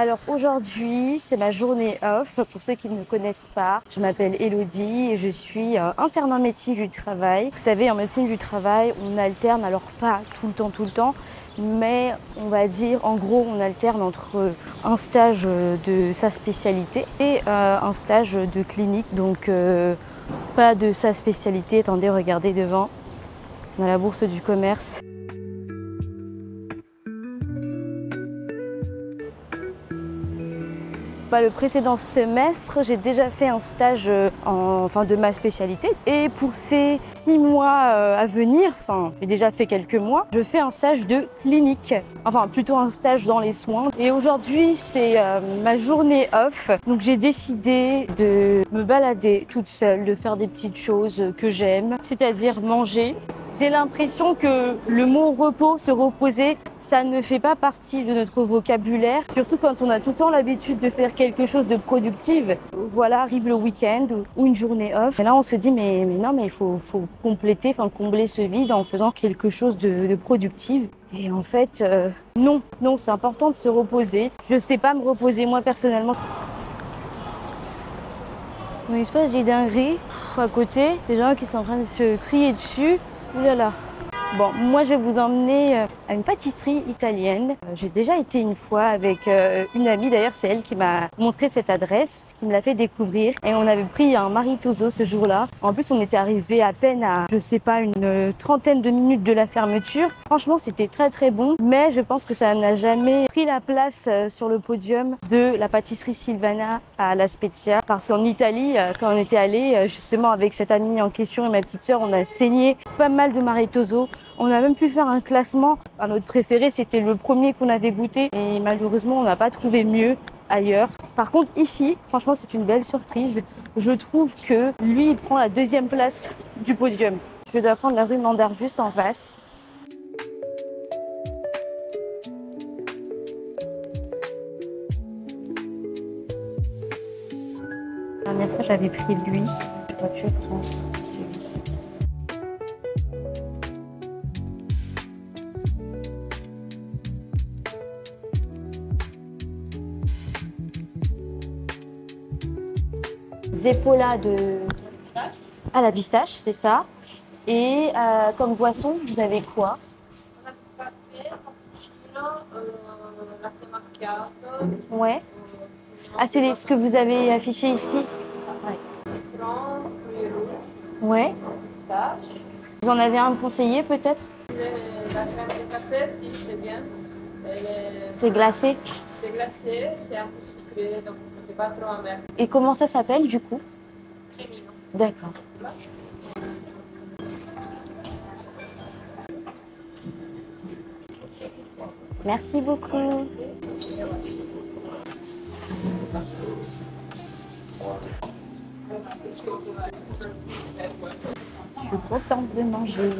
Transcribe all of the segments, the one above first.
Alors aujourd'hui, c'est ma journée off. Pour ceux qui ne me connaissent pas, je m'appelle Elodie et je suis interne en médecine du travail. Vous savez, en médecine du travail, on alterne, alors pas tout le temps, mais on va dire, en gros, on alterne entre un stage de sa spécialité et un stage de clinique. Donc pas de sa spécialité. Attendez, regardez devant, on a la bourse du commerce. Le précédent semestre, j'ai déjà fait un stage de ma spécialité. Et pour ces 6 mois à venir, j'ai déjà fait quelques mois, je fais un stage de clinique. Enfin, plutôt un stage dans les soins. Et aujourd'hui, c'est ma journée off. Donc, j'ai décidé de me balader toute seule, de faire des petites choses que j'aime, c'est-à-dire manger. J'ai l'impression que le mot repos, se reposer, ça ne fait pas partie de notre vocabulaire, surtout quand on a tout le temps l'habitude de faire quelque chose de productif. Voilà, arrive le week-end ou une journée off. Et là, on se dit, mais non, mais il faut compléter, combler ce vide en faisant quelque chose de productif. Et en fait, non, c'est important de se reposer. Je ne sais pas me reposer moi personnellement. Il se passe des dingueries à côté, des gens qui sont en train de se crier dessus. Ouh là là. Bon, moi je vais vous emmener à une pâtisserie italienne. J'ai déjà été une fois avec une amie, d'ailleurs c'est elle qui m'a montré cette adresse, qui me l'a fait découvrir. Et on avait pris un maritoso ce jour-là. En plus on était arrivé à peine à, je sais pas, une trentaine de minutes de la fermeture. Franchement c'était très très bon, mais je pense que ça n'a jamais pris la place sur le podium de la pâtisserie Silvana à La Spezia. Parce qu'en Italie, quand on était allé justement avec cette amie en question et ma petite sœur, on a saigné pas mal de maritoso. On a même pu faire un classement. Notre préféré, c'était le premier qu'on avait goûté. Et malheureusement, on n'a pas trouvé mieux ailleurs. Par contre, ici, franchement, c'est une belle surprise. Je trouve que lui, il prend la 2e place du podium. Je dois prendre la rue Mandar juste en face. La dernière fois, j'avais pris lui. Je crois que je prends celui-ci. Épaulas de... à la pistache, c'est ça. Et comme boisson, vous avez quoi? On a café, cappuccino, latte macchiato. Ouais. Ah, c'est ce que vous avez affiché ici? Ouais. Citron, fruits rouges, Ouais. pistache. Vous en avez un à me conseiller peut-être? La crème de café, si, c'est bien. C'est glacé. C'est glacé, c'est un peu sucré, donc c'est pas trop amer. Et comment ça s'appelle du coup? C'est mignon. D'accord. Merci beaucoup. Je suis contente de manger.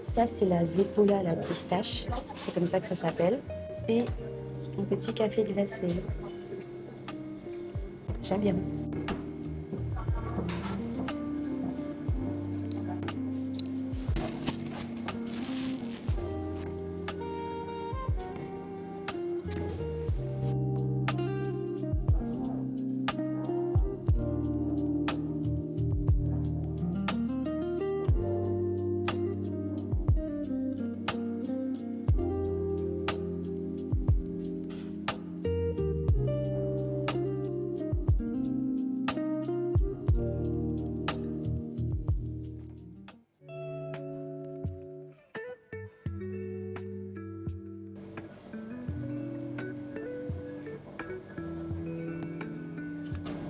Ça, c'est la zeppola à la pistache. C'est comme ça que ça s'appelle. Et un petit café glacé. J'aime bien.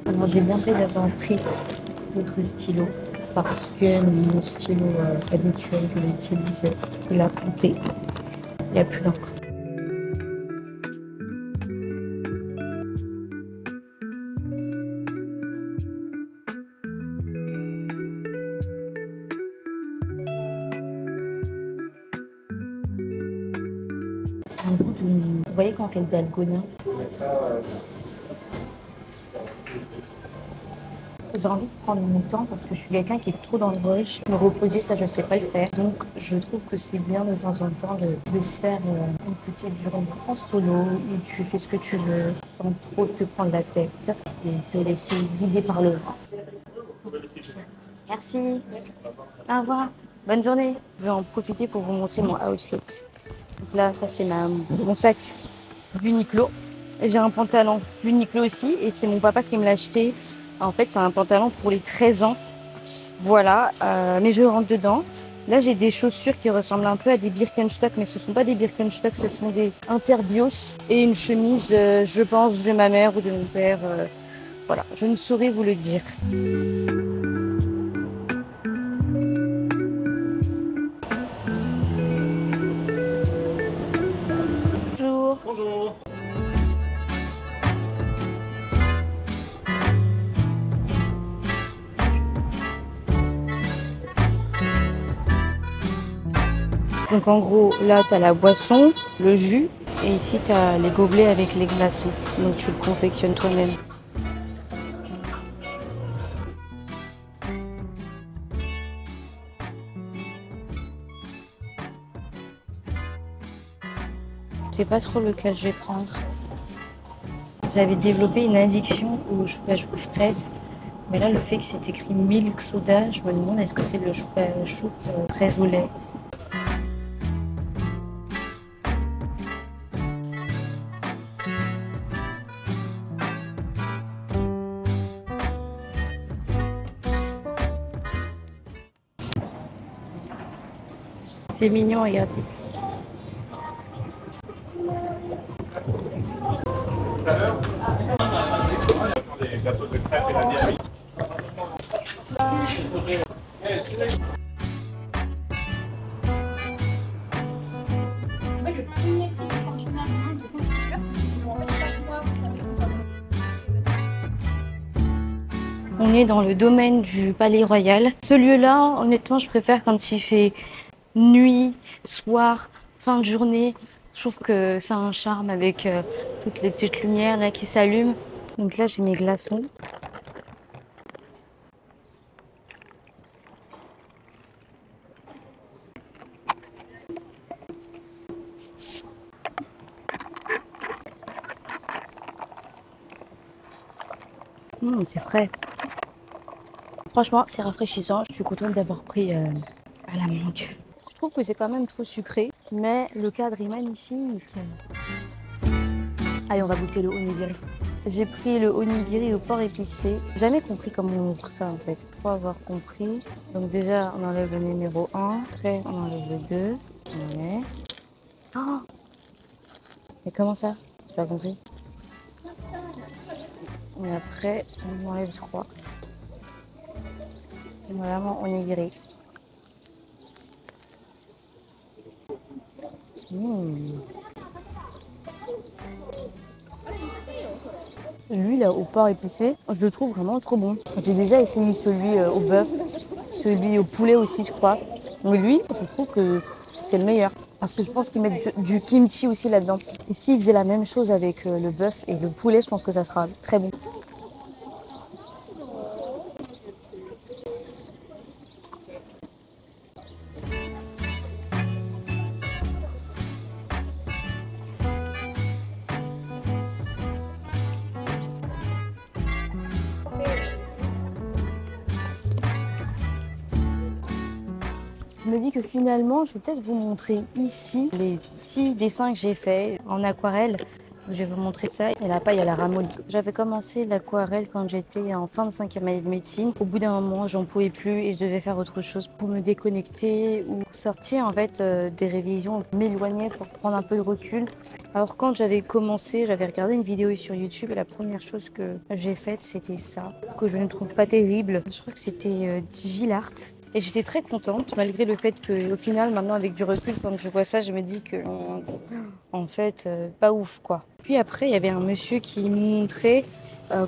Alors j'ai bien fait d'avoir pris d'autres stylos parce que mon stylo habituel que j'utilisais, il a planté. Il n'y a plus d'encre. C'est un goût de... Vous voyez quand on fait le dalgona? J'ai envie de prendre mon temps parce que je suis quelqu'un qui est trop dans le rush. Me reposer, ça, je sais pas le faire. Donc, je trouve que c'est bien de temps en temps de se faire une petite journée en solo où tu fais ce que tu veux sans trop te prendre la tête et te laisser guider par le vent. Merci. Au revoir. Bonne journée. Je vais en profiter pour vous montrer mon outfit. Donc là, ça, c'est mon sac d'Uniqlo. J'ai un pantalon d'Uniqlo aussi et c'est mon papa qui me l'a acheté. En fait, c'est un pantalon pour les 13 ans. Voilà, mais je rentre dedans. Là, j'ai des chaussures qui ressemblent un peu à des Birkenstock, mais ce ne sont pas des Birkenstock, ce sont des Interbios. Et une chemise, je pense, de ma mère ou de mon père. Voilà, je ne saurais vous le dire. Bonjour. Bonjour. Donc en gros, là, tu as la boisson, le jus, et ici, tu as les gobelets avec les glaçons. Donc tu le confectionnes toi-même. Je sais pas trop lequel je vais prendre. J'avais développé une addiction au chocolat chou fraise. Mais là, le fait que c'est écrit milk soda, je me demande est-ce que c'est le chocolat chou fraise au lait. C'est mignon, regardez. On est dans le domaine du Palais Royal. Ce lieu-là, honnêtement, je préfère quand il fait nuit, soir, fin de journée. Je trouve que ça a un charme avec toutes les petites lumières là qui s'allument. Donc là, j'ai mes glaçons. C'est frais. Franchement, c'est rafraîchissant. Je suis contente d'avoir pris à la mangue. Je trouve que c'est quand même trop sucré, mais le cadre est magnifique. Allez, on va goûter le onigiri. J'ai pris le onigiri au porc épicé. J'ai jamais compris comment on ouvre ça en fait. Pour avoir compris. Donc déjà, on enlève le numéro 1. Après, on enlève le 2. On met. Oh! Mais comment ça? J'ai pas compris. Et après, on enlève 3. Et voilà mon onigiri. Lui là au porc épicé, je le trouve vraiment trop bon. J'ai déjà essayé celui au bœuf, celui au poulet aussi je crois. Mais lui, je trouve que c'est le meilleur. Parce que je pense qu'ils mettent du kimchi aussi là-dedans. Et s'ils faisaient la même chose avec le bœuf et le poulet, je pense que ça sera très bon. Je me dis que finalement, je vais peut-être vous montrer ici les petits dessins que j'ai faits en aquarelle. Je vais vous montrer ça. Et la paille, elle a ramolli. J'avais commencé l'aquarelle quand j'étais en fin de 5e année de médecine. Au bout d'un moment, j'en pouvais plus et je devais faire autre chose pour me déconnecter ou sortir en fait des révisions, m'éloigner pour prendre un peu de recul. Alors quand j'avais commencé, j'avais regardé une vidéo sur YouTube et la première chose que j'ai faite, c'était ça, que je ne trouve pas terrible. Je crois que c'était Gillard. Et j'étais très contente, malgré le fait qu'au final, maintenant, avec du recul, quand je vois ça, je me dis que, en fait, pas ouf, quoi. Puis après, il y avait un monsieur qui me montrait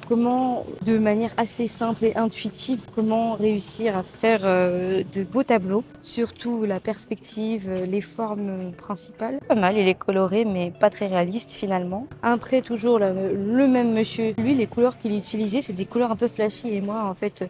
comment, de manière assez simple et intuitive, comment réussir à faire de beaux tableaux. Surtout la perspective, les formes principales. Pas mal, il est coloré, mais pas très réaliste finalement. Après, toujours le même monsieur. Lui, les couleurs qu'il utilisait, c'est des couleurs un peu flashy. Et moi, en fait,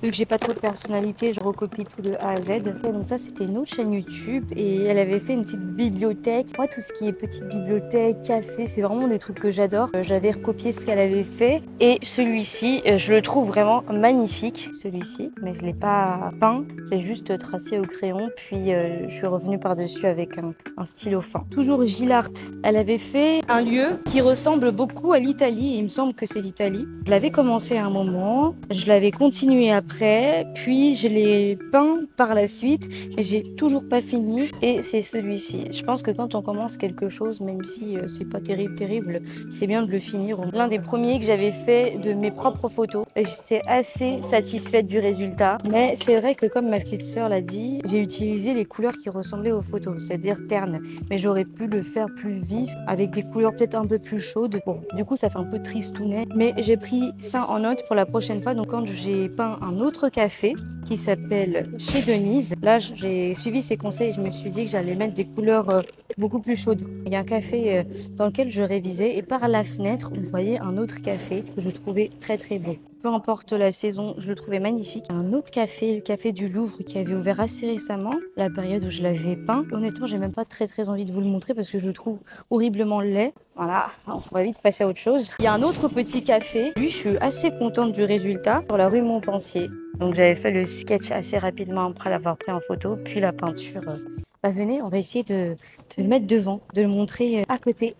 vu que j'ai pas trop de personnalité, je recopie tout de A à Z. Et donc ça, c'était une autre chaîne YouTube et elle avait fait une petite bibliothèque. Moi, tout ce qui est petite bibliothèque, café, c'est vraiment des trucs que j'adore. J'avais recopié ce qu'elle avait fait et celui-ci, je le trouve vraiment magnifique. Celui-ci, mais je l'ai pas peint, j'ai juste tracé au crayon, puis je suis revenue par-dessus avec un stylo fin. Toujours Gilart, elle avait fait un lieu qui ressemble beaucoup à l'Italie. Il me semble que c'est l'Italie. Je l'avais commencé à un moment, je l'avais continué après, puis je l'ai peint par la suite, mais j'ai toujours pas fini et c'est celui-ci. Je pense que quand on commence quelque chose, même si c'est pas terrible, c'est bien de le finir. L'un des premiers que j'avais fait de mes propres photos et j'étais assez satisfaite du résultat, mais c'est vrai que comme ma petite sœur l'a dit, j'ai utilisé les couleurs qui ressemblaient aux photos, c'est-à-dire ternes, mais j'aurais pu le faire plus vif avec des couleurs peut-être un peu plus chaudes. Bon, du coup ça fait un peu tristounet, mais j'ai pris ça en note pour la prochaine fois. Donc quand j'ai peint un autre café qui s'appelle Chez Denise, là j'ai suivi ses conseils et je me suis dit que j'allais mettre des couleurs beaucoup plus chaudes. Il y a un café dans lequel je révisais et par la fenêtre on voyait un autre café que je trouvais très beau. Peu importe la saison, je le trouvais magnifique. Un autre café, le café du Louvre, qui avait ouvert assez récemment, la période où je l'avais peint. Honnêtement, j'ai même pas très envie de vous le montrer parce que je le trouve horriblement laid. Voilà, on va vite passer à autre chose. Il y a un autre petit café. Lui, je suis assez contente du résultat, sur la rue Montpensier. Donc j'avais fait le sketch assez rapidement après l'avoir pris en photo, puis la peinture. Bah, venez, on va essayer de le mettre devant, de le montrer à côté.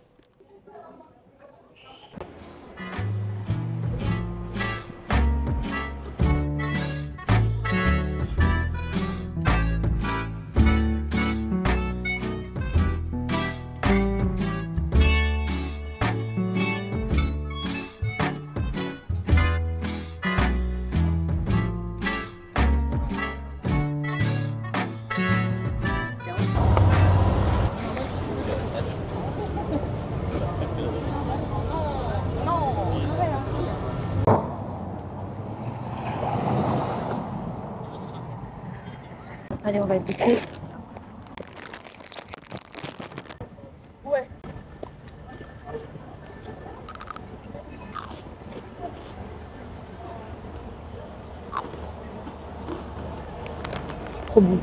Allez, on va goûter. Ouais. Trop bon.